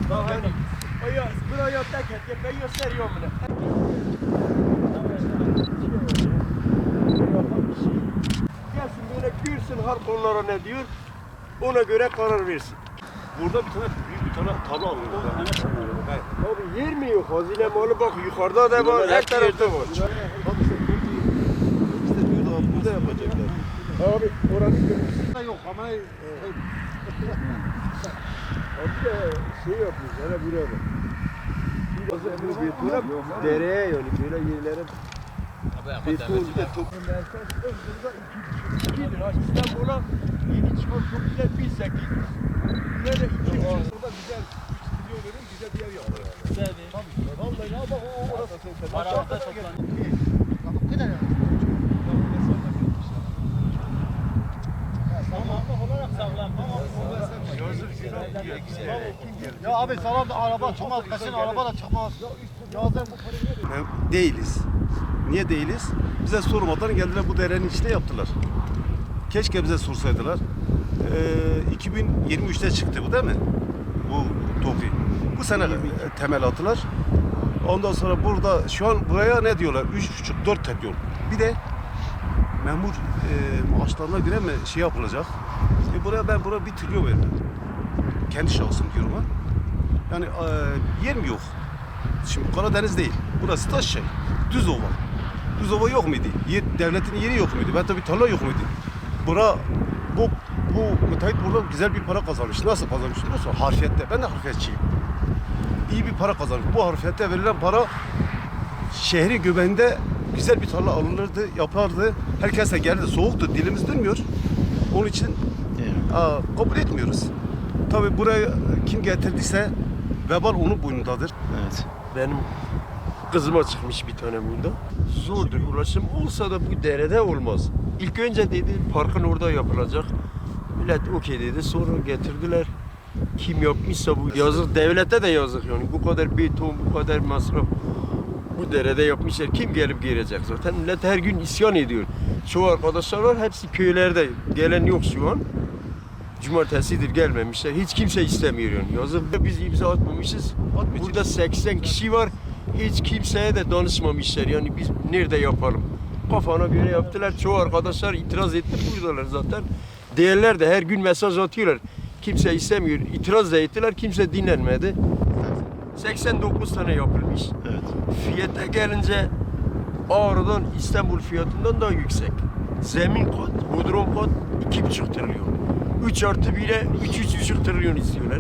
Buraya tek et, ben gösteriyorum bunu. Gelsin böyle görsün halk onlara ne diyor, ona göre karar versin. Burada bir tane büyük bir tane tablo alıyoruz. Abi yer mi yok? Hazine malı bak yukarıda da var, her tarafta var. Burada yapacaklar. Abi oranın görüntüsü Yok ama abi de şey yapmış, hele buraya bak. Bu betona dereye yani böyle yerlere beton. İstanbul'a yeni çıkan çok güzel 1800. Böyle 200 burada güzel 3 milyon verin güzel bir yer yapıyor. Güzel bir. Tabii. Vallahi ya bak o orası. Aramızda toplanıyor. bu kadar ya. Sağlamlık olarak sağlam. Ya abi sağlam da araba çıkmaz, kesin araba da çıkmaz. Yazın Değiliz. Niye değiliz? Bize sormadan geldiler bu derenin içine yaptılar. Keşke bize sorsaydılar. 2023'te çıktı bu değil mi? Bu TOKİ. Bu sene temel attılar. Ondan sonra burada şu an buraya ne diyorlar? 3,5-4 tek yol. Bir de memur maaşlarına göre mi şey yapılacak? Buraya ben 1 trilyon verdim. Kendi şahsım diyorum ha. Yani yer mi yok? Şimdi Karadeniz değil. Burası taş şey. Düz ova. Düz ova yok muydu? Devletin yeri yok muydu? Ben tabii tarla yok muydu? Bu müteahhit burada güzel bir para kazanmış. Nasıl kazanmış? Nasıl? Harfiyette. Ben de harfiyatçıyım. İyi bir para kazanmış. Bu harfiyette verilen para şehrin göbeğinde güzel bir tarla alınırdı, yapardı. Herkes de geldi. Soğuktu. Dilimiz dönmüyor. Onun için kabul etmiyoruz. Tabii buraya kim getirdiyse vebal onun boynundadır. Evet. Benim kızıma çıkmış bir tane bunda. Zordur ulaşım. Olsa da bu derede olmaz. İlk önce dedi parkın orada yapılacak. Millet okey dedi. Sonra getirdiler. Kim yapmışsa bu yazık. Devlete de yazık yani. Bu kadar beton, bu kadar masraf. Bu derede yapmışlar. Kim gelip girecek zaten? Millet her gün isyan ediyor. Çoğu arkadaşlar var. Hepsi köylerde. Gelen yok şu an. Cumartesidir gelmemişler. Hiç kimse istemiyor yani. Yazık. Biz imza atmamışız. Burada 80 kişi var. Hiç kimseye de danışmamışlar. Yani biz nerede yapalım? Kafana göre yaptılar. Çoğu arkadaşlar itiraz etti. Buradalar zaten. Değerler de her gün mesaj atıyorlar. Kimse istemiyor. İtiraz da ettiler. Kimse dinlenmedi. 89 tane yapılmış. Evet. Fiyata gelince Ağrı'dan İstanbul fiyatından daha yüksek. Zemin kat, bodrum kat 2,5 trilyon. 3+1'e 3,5 trilyon istiyorlar.